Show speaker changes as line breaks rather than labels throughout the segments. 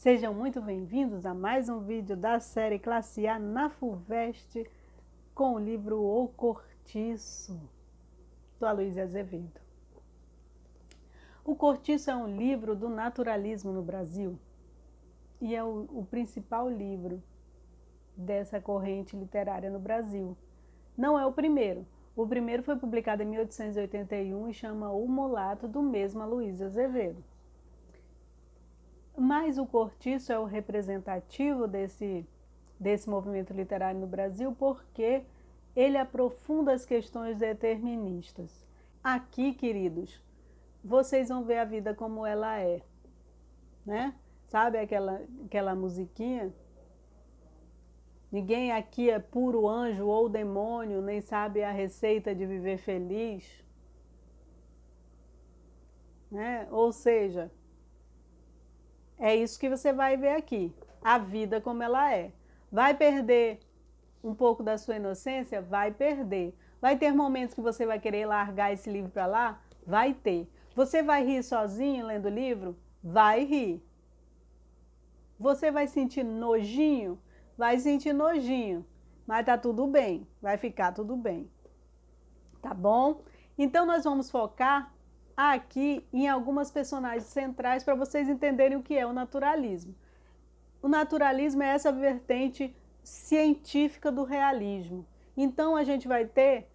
Sejam muito bem-vindos a mais um vídeo da série Classe A na FUVEST com o livro O Cortiço, do Aloysio Azevedo. O Cortiço é um livro do naturalismo no Brasil e é o principal livro dessa corrente literária no Brasil. Não é o primeiro. O primeiro foi publicado em 1881 e chama O Mulato, do mesmo Aloysio Azevedo. Mas o Cortiço é o representativo desse movimento literário no Brasil porque ele aprofunda as questões deterministas. Aqui, queridos, vocês vão ver a vida como ela é, né? Sabe aquela musiquinha? Ninguém aqui é puro anjo ou demônio, nem sabe a receita de viver feliz, né? Ou seja, é isso que você vai ver aqui, a vida como ela é. Vai perder um pouco da sua inocência? Vai perder. Vai ter momentos que você vai querer largar esse livro para lá? Vai ter. Você vai rir sozinho lendo o livro? Vai rir. Você vai sentir nojinho? Vai sentir nojinho. Mas tá tudo bem, vai ficar tudo bem. Tá bom? Então nós vamos focar aqui em algumas personagens centrais para vocês entenderem o que é o naturalismo. O naturalismo é essa vertente científica do realismo. Então a gente vai ter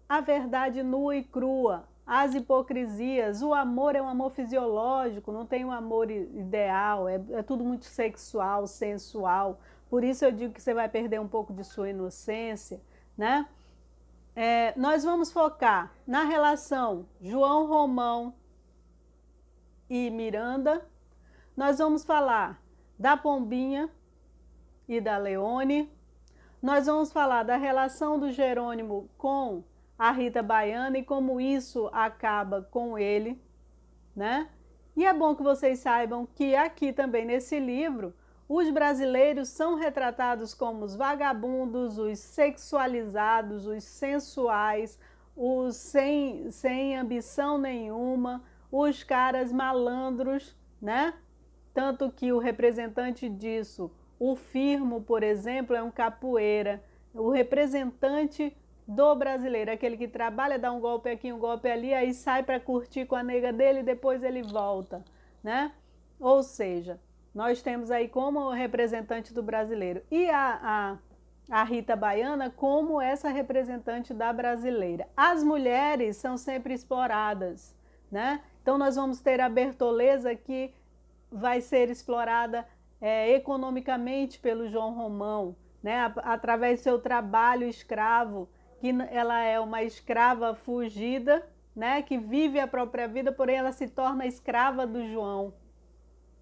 a verdade nua e crua, as hipocrisias, o amor é um amor fisiológico, não tem um amor ideal, é tudo muito sexual, sensual. Por isso eu digo que você vai perder um pouco de sua inocência, né? Nós vamos focar na relação João Romão e Miranda. Nós vamos falar da Pombinha e da Leone. Nós vamos falar da relação do Jerônimo com a Rita Baiana e como isso acaba com ele, né? E é bom que vocês saibam que aqui também nesse livro os brasileiros são retratados como os vagabundos, os sexualizados, os sensuais, os sem ambição nenhuma, os caras malandros, né? Tanto que o representante disso, o Firmo, por exemplo, é um capoeira. O representante do brasileiro, aquele que trabalha, dá um golpe aqui, um golpe ali, aí sai para curtir com a nega dele e depois ele volta, né? Ou seja, nós temos aí como representante do brasileiro e a Rita Baiana como essa representante da brasileira. As mulheres são sempre exploradas, né? Então nós vamos ter a Bertoleza que vai ser explorada economicamente pelo João Romão, né? Através do seu trabalho escravo, que ela é uma escrava fugida, né? Que vive a própria vida, porém ela se torna escrava do João,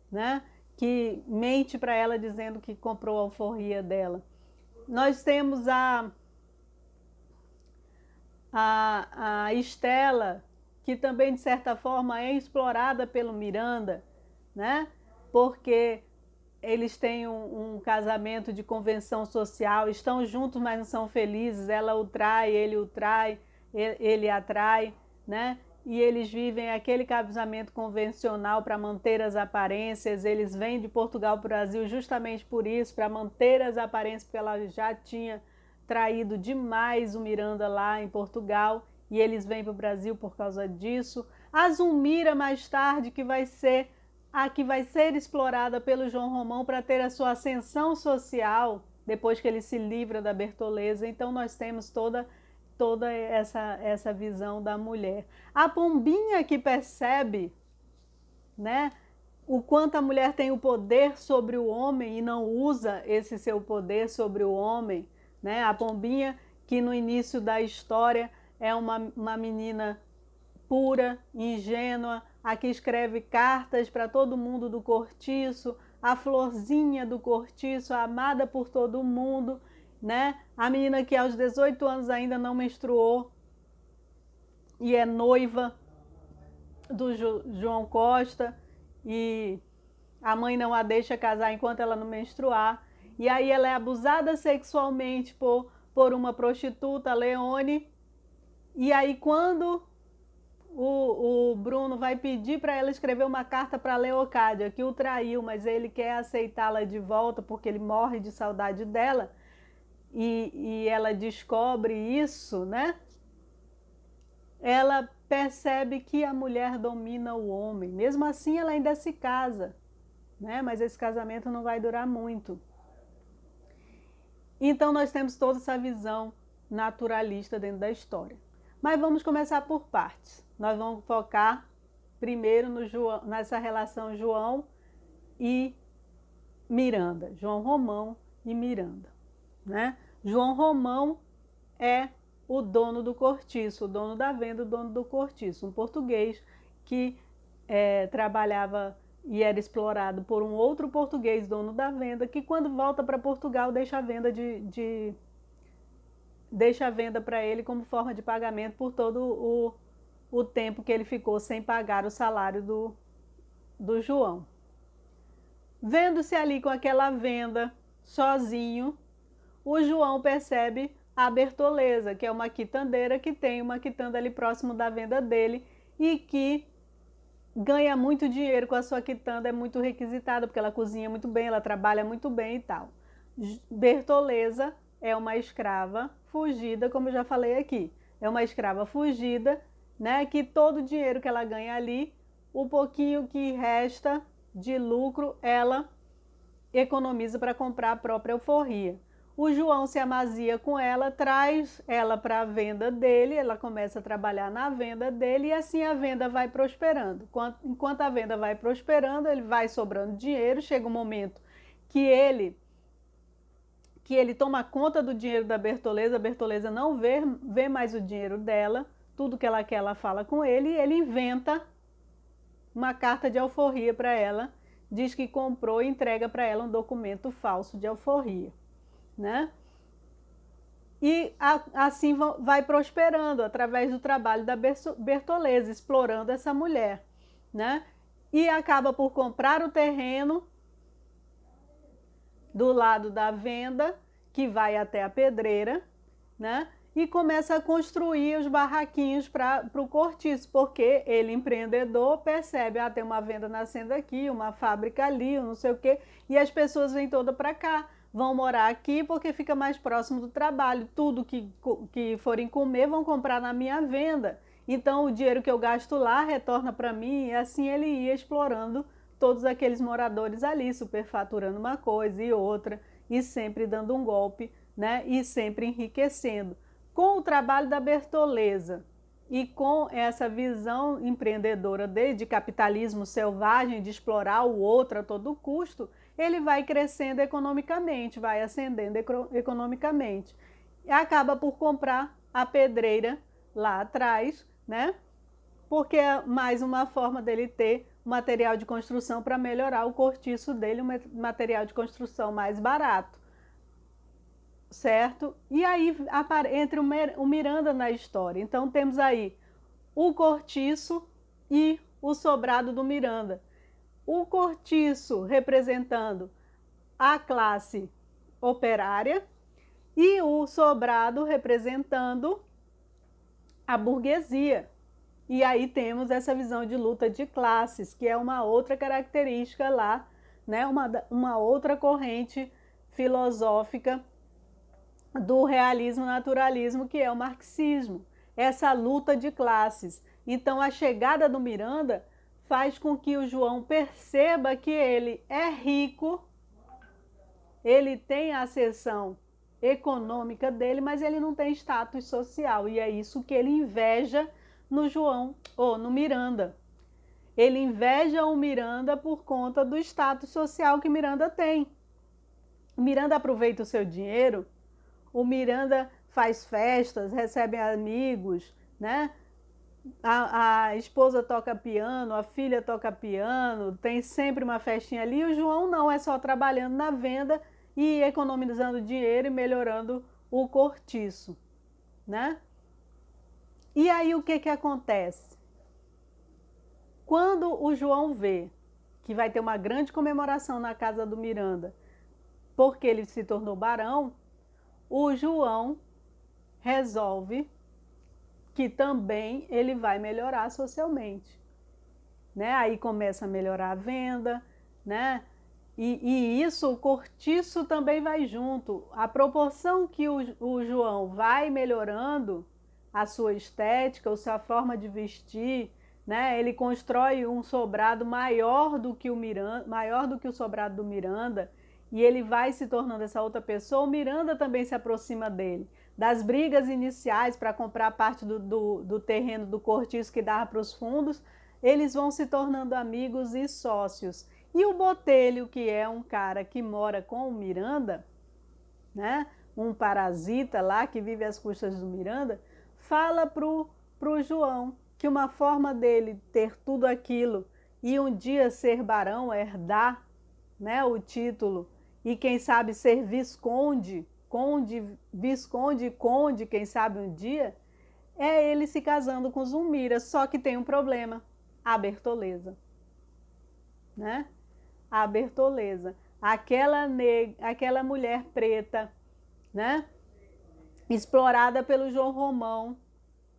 né? Que mente para ela dizendo que comprou a alforria dela. Nós temos a Estela, que também de certa forma é explorada pelo Miranda, né? Porque eles têm um casamento de convenção social, estão juntos, mas não são felizes, ela o trai, ele a trai, né? E eles vivem aquele casamento convencional para manter as aparências. Eles vêm de Portugal para o Brasil justamente por isso, para manter as aparências, porque ela já tinha traído demais o Miranda lá em Portugal, e eles vêm para o Brasil por causa disso. A Zulmira, mais tarde, que vai ser explorada pelo João Romão para ter a sua ascensão social, depois que ele se livra da Bertoleza. Então nós temos toda essa visão da mulher. A Pombinha que percebe, né, o quanto a mulher tem o poder sobre o homem e não usa esse seu poder sobre o homem, né? A Pombinha que no início da história é uma menina pura, ingênua, a que escreve cartas para todo mundo do cortiço, a florzinha do cortiço, amada por todo mundo, né? A menina que aos 18 anos ainda não menstruou e é noiva do João Costa e a mãe não a deixa casar enquanto ela não menstruar. E aí ela é abusada sexualmente por uma prostituta, Leone, e aí quando o Bruno vai pedir para ela escrever uma carta para Leocádia, que o traiu, mas ele quer aceitá-la de volta porque ele morre de saudade dela, e ela descobre isso, né? Ela percebe que a mulher domina o homem. Mesmo assim, ela ainda se casa, né? Mas esse casamento não vai durar muito. Então, nós temos toda essa visão naturalista dentro da história. Mas vamos começar por partes. Nós vamos focar primeiro no João, nessa relação João e Miranda. João Romão e Miranda, né? João Romão é o dono do cortiço, o dono da venda, o dono do cortiço, um português que trabalhava e era explorado por um outro português, dono da venda, que quando volta para Portugal deixa a venda deixa a venda para ele como forma de pagamento por todo o tempo que ele ficou sem pagar o salário do João. Vendo-se ali com aquela venda sozinho, o João percebe a Bertoleza, que é uma quitandeira que tem uma quitanda ali próximo da venda dele e que ganha muito dinheiro com a sua quitanda, é muito requisitada, porque ela cozinha muito bem, ela trabalha muito bem e tal. Bertoleza é uma escrava fugida, como eu já falei aqui. É uma escrava fugida, né, que todo o dinheiro que ela ganha ali, o pouquinho que resta de lucro, ela economiza para comprar a própria alforria. O João se amazia com ela, traz ela para a venda dele, ela começa a trabalhar na venda dele e assim a venda vai prosperando. Enquanto a venda vai prosperando, ele vai sobrando dinheiro, chega um momento que ele toma conta do dinheiro da Bertoleza, a Bertoleza não vê mais o dinheiro dela, tudo que ela quer ela fala com ele e ele inventa uma carta de alforria para ela, diz que comprou e entrega para ela um documento falso de alforria, né? E assim vai prosperando através do trabalho da Bertoleza, explorando essa mulher, né? E acaba por comprar o terreno do lado da venda, que vai até a pedreira, né? E começa a construir os barraquinhos para o cortiço, porque ele, empreendedor, percebe, tem uma venda nascendo aqui, uma fábrica ali, não sei o quê, e as pessoas vêm todas para cá, vão morar aqui porque fica mais próximo do trabalho, tudo que forem comer vão comprar na minha venda, então o dinheiro que eu gasto lá retorna para mim, e assim ele ia explorando todos aqueles moradores ali, superfaturando uma coisa e outra, e sempre dando um golpe, né? E sempre enriquecendo. Com o trabalho da Bertoleza e com essa visão empreendedora de capitalismo selvagem, de explorar o outro a todo custo, ele vai crescendo economicamente, vai ascendendo economicamente. E acaba por comprar a pedreira lá atrás, né? Porque é mais uma forma dele ter material de construção para melhorar o cortiço dele, um material de construção mais barato. Certo? E aí entra o Miranda na história. Então temos aí o cortiço e o sobrado do Miranda. O cortiço representando a classe operária e o sobrado representando a burguesia. E aí temos essa visão de luta de classes, que é uma outra característica lá, né? Uma outra corrente filosófica do realismo naturalismo, que é o marxismo, essa luta de classes. Então a chegada do Miranda faz com que o João perceba que ele é rico, ele tem a ascensão econômica dele, mas ele não tem status social, e é isso que ele inveja no João, ou no Miranda. Ele inveja o Miranda por conta do status social que Miranda tem. O Miranda aproveita o seu dinheiro, o Miranda faz festas, recebe amigos, né? A esposa toca piano, a filha toca piano, tem sempre uma festinha ali. O João não, é só trabalhando na venda e economizando dinheiro e melhorando o cortiço, né? E aí o que acontece? Quando o João vê que vai ter uma grande comemoração na casa do Miranda, porque ele se tornou barão, o João resolve que também ele vai melhorar socialmente, né? Aí começa a melhorar a venda, né? E isso, o cortiço também vai junto. A proporção que o João vai melhorando a sua estética, a sua forma de vestir, né? Ele constrói um sobrado maior do que o Miranda, maior do que o sobrado do Miranda, e ele vai se tornando essa outra pessoa. O Miranda também se aproxima dele. Das brigas iniciais para comprar parte do terreno do cortiço que dava para os fundos, eles vão se tornando amigos e sócios. E o Botelho, que é um cara que mora com o Miranda, né? Um parasita lá que vive às custas do Miranda, fala pro João que uma forma dele ter tudo aquilo e um dia ser barão, herdar, né, o título, e quem sabe ser visconde, visconde e conde, quem sabe um dia, é ele se casando com Zulmira. Só que tem um problema, a Bertoleza, né? A Bertoleza, aquela mulher preta, né? Explorada pelo João Romão,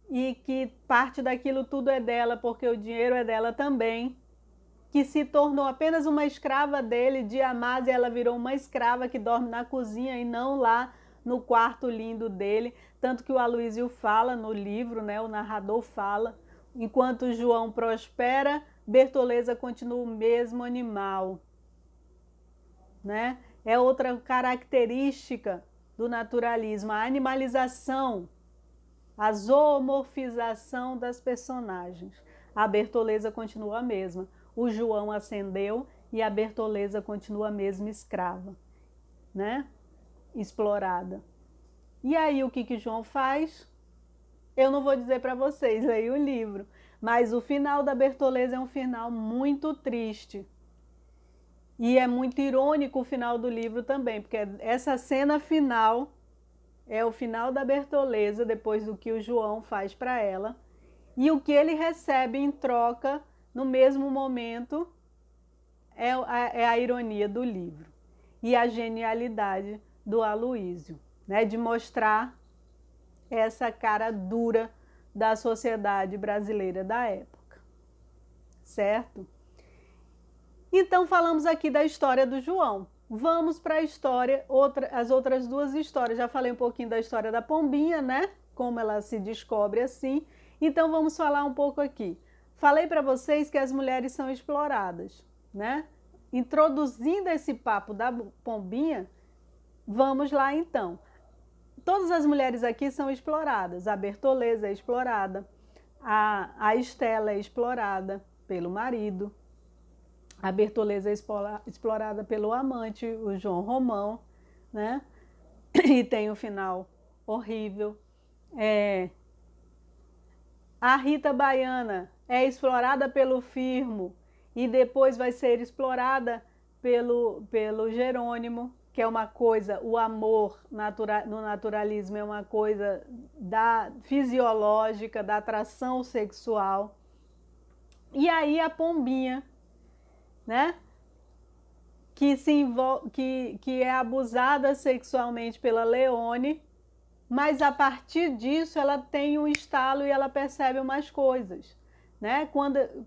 e que parte daquilo tudo é dela, porque o dinheiro é dela também, que se tornou apenas uma escrava dele. De Amásia ela virou uma escrava que dorme na cozinha e não lá no quarto lindo dele, tanto que o Aloísio fala no livro, né? O narrador fala, enquanto João prospera, Bertoleza continua o mesmo animal, né? É outra característica do naturalismo, a animalização, a zoomorfização das personagens. A Bertoleza continua a mesma. O João ascendeu e a Bertoleza continua a mesma escrava, né? Explorada. E aí o que João faz? Eu não vou dizer para vocês, leia o livro, mas o final da Bertoleza é um final muito triste. E é muito irônico o final do livro também, porque essa cena final é o final da Bertoleza, depois do que o João faz para ela, e o que ele recebe em troca, no mesmo momento, é a ironia do livro. E a genialidade do Aloísio, né, de mostrar essa cara dura da sociedade brasileira da época, certo? Então falamos aqui da história do João. Vamos para a história, as outras duas histórias. Já falei um pouquinho da história da Pombinha, né? Como ela se descobre assim. Então vamos falar um pouco aqui. Falei para vocês que as mulheres são exploradas, né? Introduzindo esse papo da Pombinha, vamos lá então. Todas as mulheres aqui são exploradas. A Bertoleza é explorada, a Estela é explorada pelo marido, a Bertoleza é explorada pelo amante, o João Romão, né? E tem um final horrível. A Rita Baiana é explorada pelo Firmo e depois vai ser explorada pelo Jerônimo, que é uma coisa, o amor no naturalismo é uma coisa fisiológica, da atração sexual. E aí a Pombinha, né? Que é abusada sexualmente pela Leone, mas a partir disso ela tem um estalo e ela percebe umas coisas, né?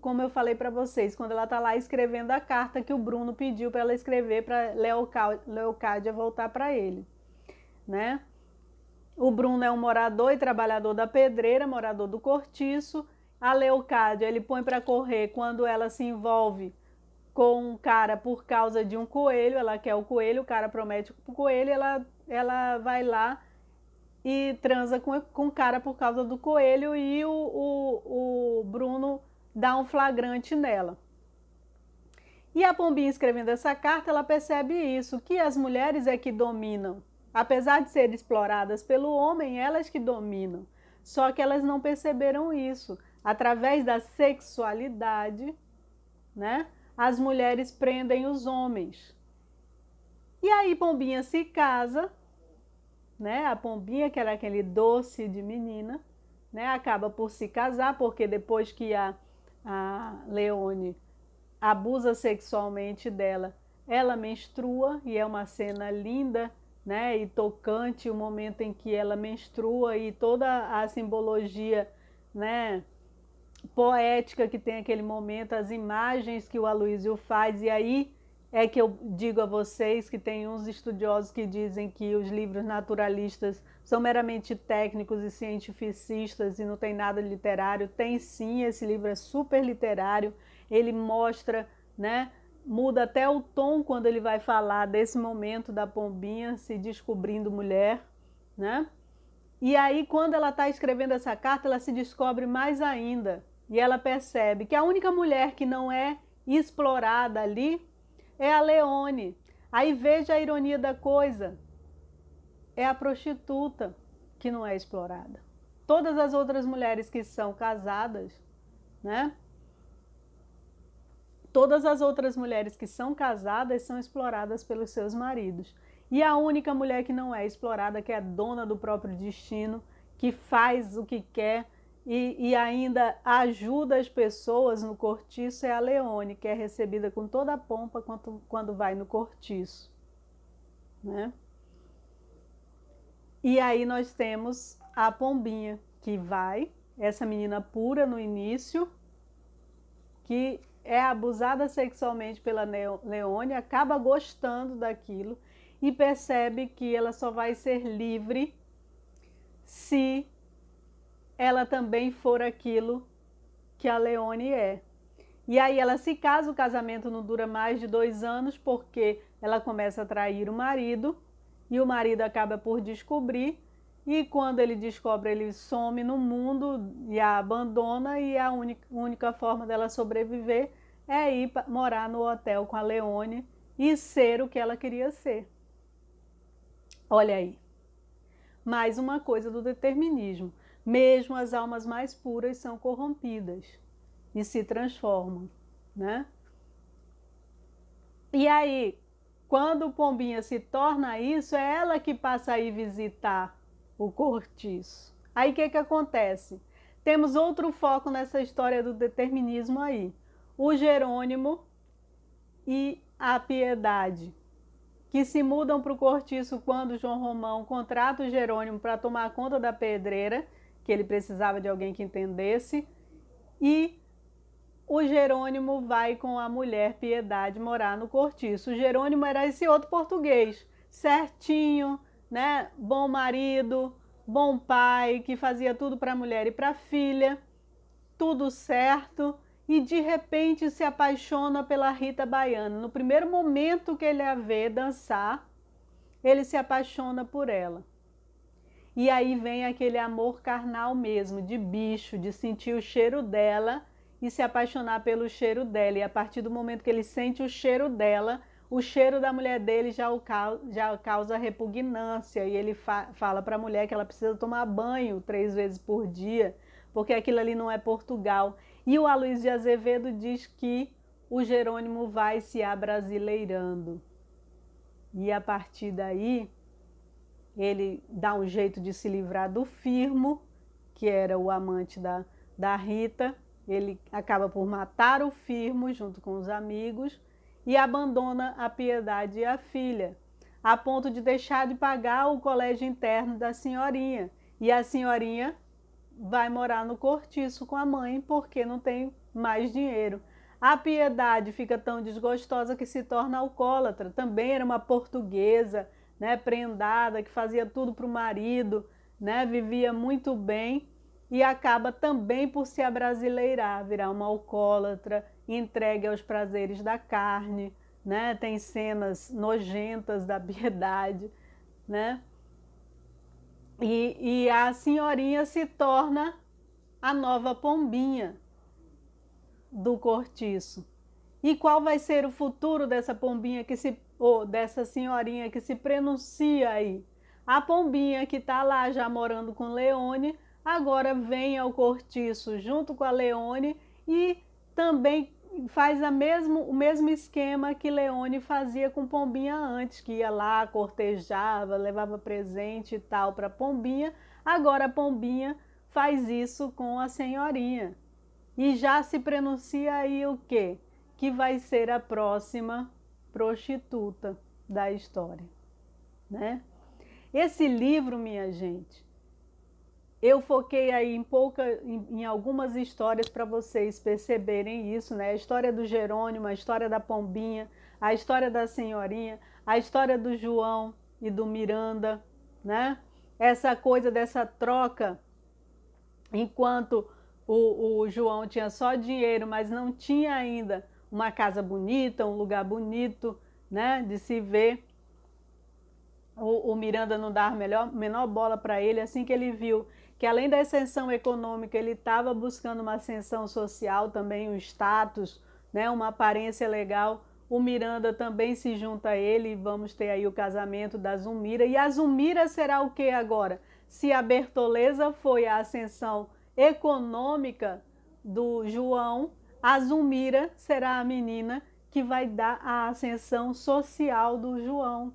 Como eu falei para vocês, quando ela está lá escrevendo a carta que o Bruno pediu para ela escrever para Leocádia voltar para ele, né? O Bruno é um morador e trabalhador da pedreira, morador do cortiço. A Leocádia ele põe para correr quando ela se envolve com um cara por causa de um coelho. Ela quer o coelho, o cara promete o coelho, ela vai lá e transa com o cara por causa do coelho, e o Bruno dá um flagrante nela. E a Pombinha escrevendo essa carta, ela percebe isso, que as mulheres é que dominam. Apesar de serem exploradas pelo homem, elas que dominam. Só que elas não perceberam isso. Através da sexualidade, né, as mulheres prendem os homens. E aí Pombinha se casa, né? A Pombinha, que era aquele doce de menina, né? Acaba por se casar, porque depois que a Leone abusa sexualmente dela, ela menstrua, e é uma cena linda, né? E tocante, o momento em que ela menstrua, e toda a simbologia né, poética que tem aquele momento, as imagens que o Aloysio faz, e aí é que eu digo a vocês que tem uns estudiosos que dizem que os livros naturalistas são meramente técnicos e cientificistas e não tem nada literário. Tem sim, esse livro é super literário, ele mostra, né, muda até o tom quando ele vai falar desse momento da pombinha se descobrindo mulher, né? E aí, quando ela está escrevendo essa carta, ela se descobre mais ainda. E ela percebe que a única mulher que não é explorada ali é a Leone. Aí veja a ironia da coisa. É a prostituta que não é explorada. Todas as outras mulheres que são casadas, né? Todas as outras mulheres que são casadas são exploradas pelos seus maridos. E a única mulher que não é explorada, que é dona do próprio destino, que faz o que quer e ainda ajuda as pessoas no cortiço, é a Leone, que é recebida com toda a pompa quando vai no cortiço, né? E aí nós temos a pombinha, que vai, essa menina pura no início, que é abusada sexualmente pela Leone, acaba gostando daquilo e percebe que ela só vai ser livre se ela também for aquilo que a Leone é. E aí ela se casa, o casamento não dura mais de 2 anos, porque ela começa a trair o marido, e o marido acaba por descobrir, e quando ele descobre, ele some no mundo e a abandona, e a única forma dela sobreviver é ir morar no hotel com a Leone e ser o que ela queria ser. Olha aí, mais uma coisa do determinismo. Mesmo as almas mais puras são corrompidas e se transformam, né? E aí, quando Pombinha se torna isso, é ela que passa a ir visitar o cortiço. Aí o que acontece? Temos outro foco nessa história do determinismo aí. O Jerônimo e a Piedade, que se mudam para o cortiço quando João Romão contrata o Jerônimo para tomar conta da pedreira, que ele precisava de alguém que entendesse, e o Jerônimo vai com a mulher Piedade morar no cortiço. O Jerônimo era esse outro português, certinho, né? Bom marido, bom pai, que fazia tudo para a mulher e para a filha, tudo certo, e de repente se apaixona pela Rita Baiana. No primeiro momento que ele a vê dançar, ele se apaixona por ela. E aí vem aquele amor carnal mesmo, de bicho, de sentir o cheiro dela e se apaixonar pelo cheiro dela. E a partir do momento que ele sente o cheiro dela, o cheiro da mulher dele já causa repugnância. E ele fala para a mulher que ela precisa tomar banho 3 vezes por dia, porque aquilo ali não é Portugal. E o Aloysio de Azevedo diz que o Jerônimo vai se abrasileirando. E a partir daí, ele dá um jeito de se livrar do Firmo, que era o amante da Rita. Ele acaba por matar o Firmo junto com os amigos e abandona a Piedade e a filha, a ponto de deixar de pagar o colégio interno da senhorinha. E a senhorinha vai morar no cortiço com a mãe porque não tem mais dinheiro. A Piedade fica tão desgostosa que se torna alcoólatra. Também era uma portuguesa, né, prendada, que fazia tudo para o marido, né, vivia muito bem e acaba também por se abrasileirar, virar uma alcoólatra, entregue aos prazeres da carne, né? Tem cenas nojentas da Piedade, né? E a senhorinha se torna a nova pombinha do cortiço. E qual vai ser o futuro dessa pombinha dessa senhorinha que se prenuncia aí? A pombinha que está lá já morando com Leone, agora vem ao cortiço junto com a Leone e também faz o mesmo esquema que Leone fazia com Pombinha antes, que ia lá, cortejava, levava presente e tal para Pombinha. Agora a Pombinha faz isso com a senhorinha. E já se prenuncia aí o quê? Que vai ser a próxima prostituta da história, né? Esse livro, minha gente, Eu foquei aí em algumas histórias para vocês perceberem isso, né? A história do Jerônimo, a história da Pombinha, a história da Senhorinha, a história do João e do Miranda, né? Essa coisa dessa troca, enquanto o João tinha só dinheiro, mas não tinha ainda uma casa bonita, um lugar bonito, né? De se ver. O Miranda não dava menor bola para ele, assim que ele viu que além da ascensão econômica, ele estava buscando uma ascensão social também, um status, né, uma aparência legal. O Miranda também se junta a ele e vamos ter aí o casamento da Zulmira. E a Zulmira será o que agora? Se a Bertoleza foi a ascensão econômica do João, a Zulmira será a menina que vai dar a ascensão social do João.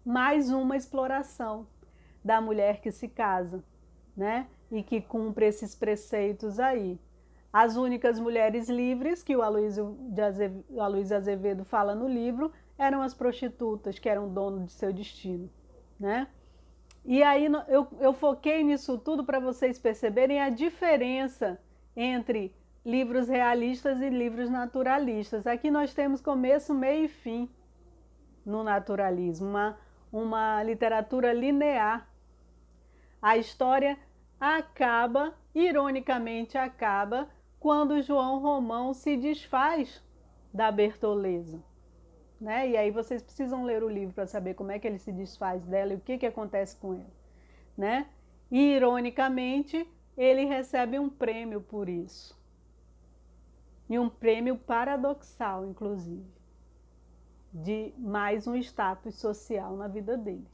Mais uma exploração da mulher que se casa, né? E que cumpre esses preceitos aí. As únicas mulheres livres que o Aloysio Azevedo fala no livro eram as prostitutas, que eram dono de seu destino, né? E aí eu foquei nisso tudo para vocês perceberem a diferença entre livros realistas e livros naturalistas. Aqui nós temos começo, meio e fim no naturalismo, uma literatura linear. A história acaba, ironicamente acaba, quando João Romão se desfaz da Bertoleza. Né? E aí vocês precisam ler o livro para saber como é que ele se desfaz dela e o que acontece com ela. Né? E, ironicamente, ele recebe um prêmio por isso. E um prêmio paradoxal, inclusive, de mais um status social na vida dele.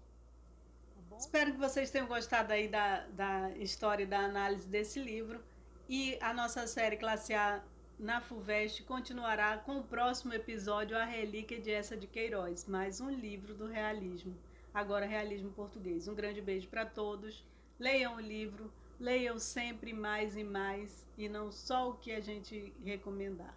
Espero que vocês tenham gostado aí da história e da análise desse livro. E a nossa série Classe A na FUVEST continuará com o próximo episódio, A Relíquia de Eça de Queiroz, mais um livro do realismo, agora realismo português. Um grande beijo para todos, leiam o livro, leiam sempre mais e mais, e não só o que a gente recomendar.